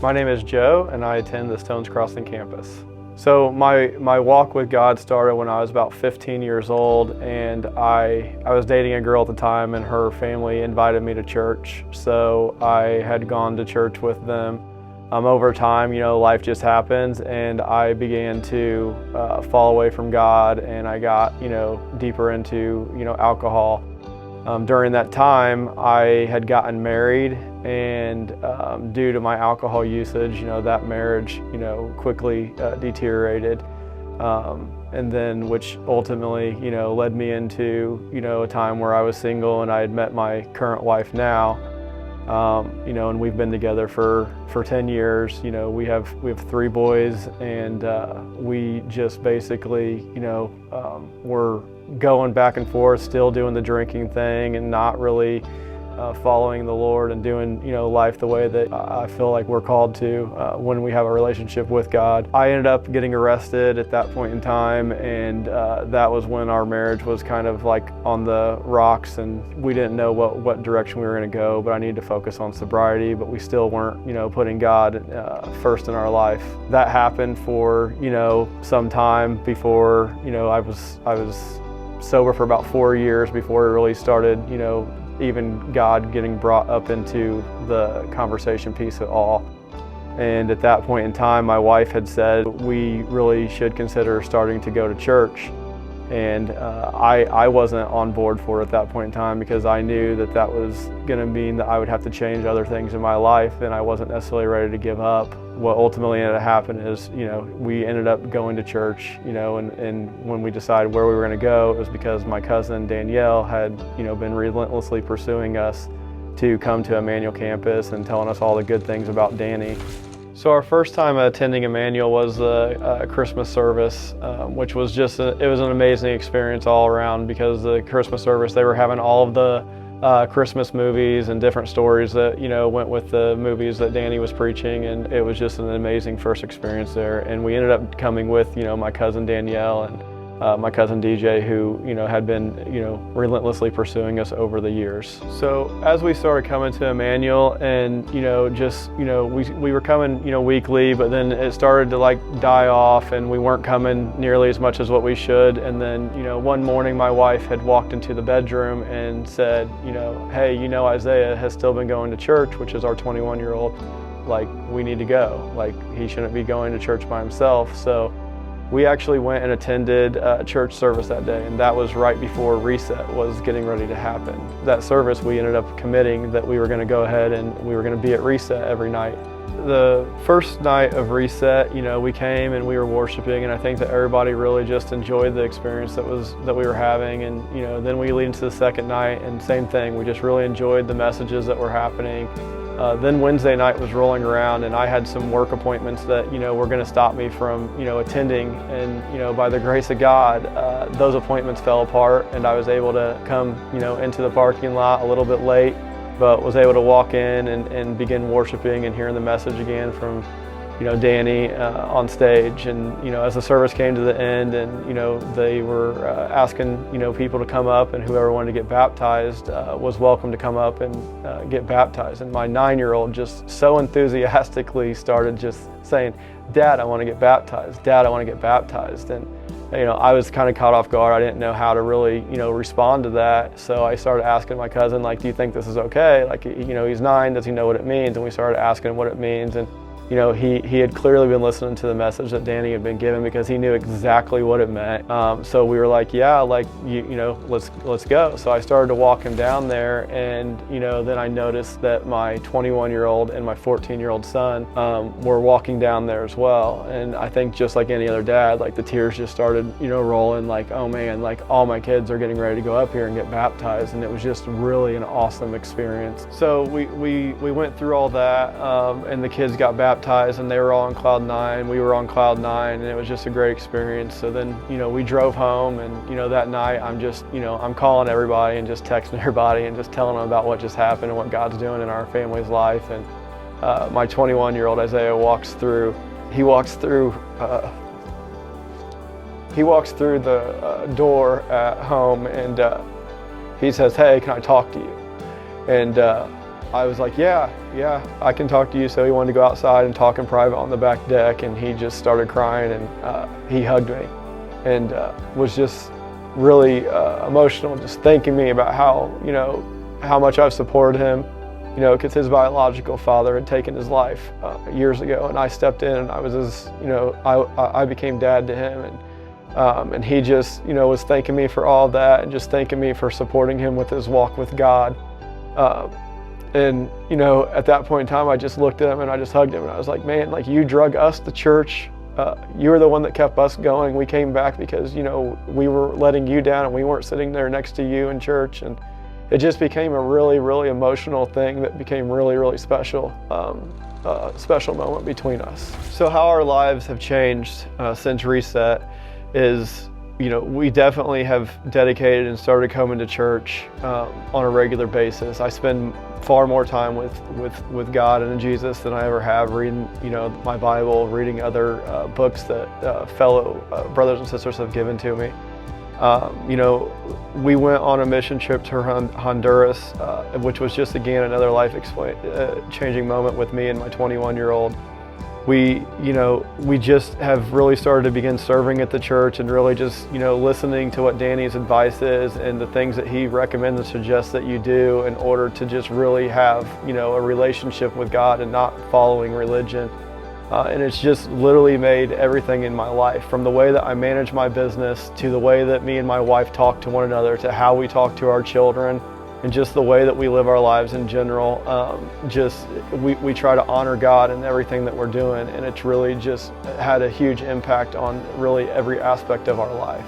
My name is Joe, and I attend the Stones Crossing campus. So my walk with God started when I was about 15 years old, and I was dating a girl at the time, and her family invited me to church. So I had gone to church with them. Over time, life just happens, and I began to fall away from God, and I got, deeper into, alcohol. During that time, I had gotten married, and due to my alcohol usage, that marriage, quickly deteriorated, and then which ultimately, led me into, a time where I was single and I had met my current wife now, and we've been together for 10 years. We have 3 boys, and we just basically, we're going back and forth, still doing the drinking thing and not really following the Lord and doing, life the way that I feel like we're called to when we have a relationship with God. I ended up getting arrested at that point in time, and that was when our marriage was kind of like on the rocks, and we didn't know what direction we were going to go, but I needed to focus on sobriety, but we still weren't, putting God first in our life. That happened for, some time before, I was sober for about 4 years before it really started, even God getting brought up into the conversation piece at all. And at that point in time, my wife had said we really should consider starting to go to church. And I wasn't on board for it at that point in time, because I knew that was going to mean that I would have to change other things in my life, and I wasn't necessarily ready to give up. What ultimately ended up happening is, we ended up going to church, and when we decided where we were going to go, it was because my cousin Danielle had, been relentlessly pursuing us to come to Emmanuel campus and telling us all the good things about Danny. So our first time attending Emmanuel was a Christmas service, which was just, it was an amazing experience all around, because the Christmas service, they were having all of the Christmas movies and different stories that, went with the movies that Danny was preaching, and it was just an amazing first experience there. And we ended up coming with, my cousin Danielle and my cousin DJ, who, had been, relentlessly pursuing us over the years. So as we started coming to Emmanuel, and, we were coming, weekly, but then it started to die off, and we weren't coming nearly as much as what we should. And then, one morning my wife had walked into the bedroom and said, hey, Isaiah has still been going to church, which is our 21-year-old. We need to go. He shouldn't be going to church by himself. So we actually went and attended a church service that day, and that was right before Reset was getting ready to happen. That service, we ended up committing that we were going to go ahead and we were going to be at Reset every night. The first night of Reset, we came and we were worshiping, and I think that everybody really just enjoyed the experience that we were having. And then we lead into the second night, and same thing, we just really enjoyed the messages that were happening. Then Wednesday night was rolling around, and I had some work appointments that were going to stop me from attending, and by the grace of God, those appointments fell apart, and I was able to come into the parking lot a little bit late, but was able to walk in and begin worshiping and hearing the message again from Danny on stage. And as the service came to the end, and they were asking people to come up, and whoever wanted to get baptized was welcome to come up and get baptized. And my 9-year-old just so enthusiastically started just saying, "Dad, I want to get baptized. Dad, I want to get baptized." And I was kind of caught off guard. I didn't know how to really respond to that. So I started asking my cousin, do you think this is okay? He's 9, does he know what it means? And we started asking him what it means. And he had clearly been listening to the message that Danny had been given, because he knew exactly what it meant. So we were like, yeah, let's go. So I started to walk him down there, and then I noticed that my 21-year-old and my 14-year-old son were walking down there as well. And I think just like any other dad, the tears just started rolling, oh man, all my kids are getting ready to go up here and get baptized. And it was just really an awesome experience. So we went through all that, and the kids got baptized, and they were all on cloud 9. We were on cloud 9, and it was just a great experience. So then, we drove home, and, that night I'm just, I'm calling everybody and just texting everybody and just telling them about what just happened and what God's doing in our family's life. And my 21-year-old Isaiah walks through the door at home, and he says, "Hey, can I talk to you?" And I was like, yeah, I can talk to you. So he wanted to go outside and talk in private on the back deck, and he just started crying, and he hugged me and was just really emotional, just thanking me about how much I've supported him, because his biological father had taken his life years ago, and I stepped in and I was I became dad to him, and he just, was thanking me for all that and just thanking me for supporting him with his walk with God. And at that point in time, I just looked at him and I just hugged him, and I was like, man, like, you drug us to church. You were the one that kept us going. We came back because, we were letting you down and we weren't sitting there next to you in church. And it just became a really, really emotional thing that became really, really special, special moment between us. So how our lives have changed since Reset is, we definitely have dedicated and started coming to church on a regular basis. I spend far more time with God and Jesus than I ever have reading, my Bible, reading other books that fellow brothers and sisters have given to me. We went on a mission trip to Honduras, which was just, again, another life changing moment with me and my 21-year-old. We just have really started to begin serving at the church and really just, listening to what Danny's advice is and the things that he recommends and suggests that you do in order to just really have, a relationship with God and not following religion. And it's just literally made everything in my life, from the way that I manage my business to the way that me and my wife talk to one another, to how we talk to our children, and just the way that we live our lives in general. We try to honor God in everything that we're doing, and it's really just had a huge impact on really every aspect of our life.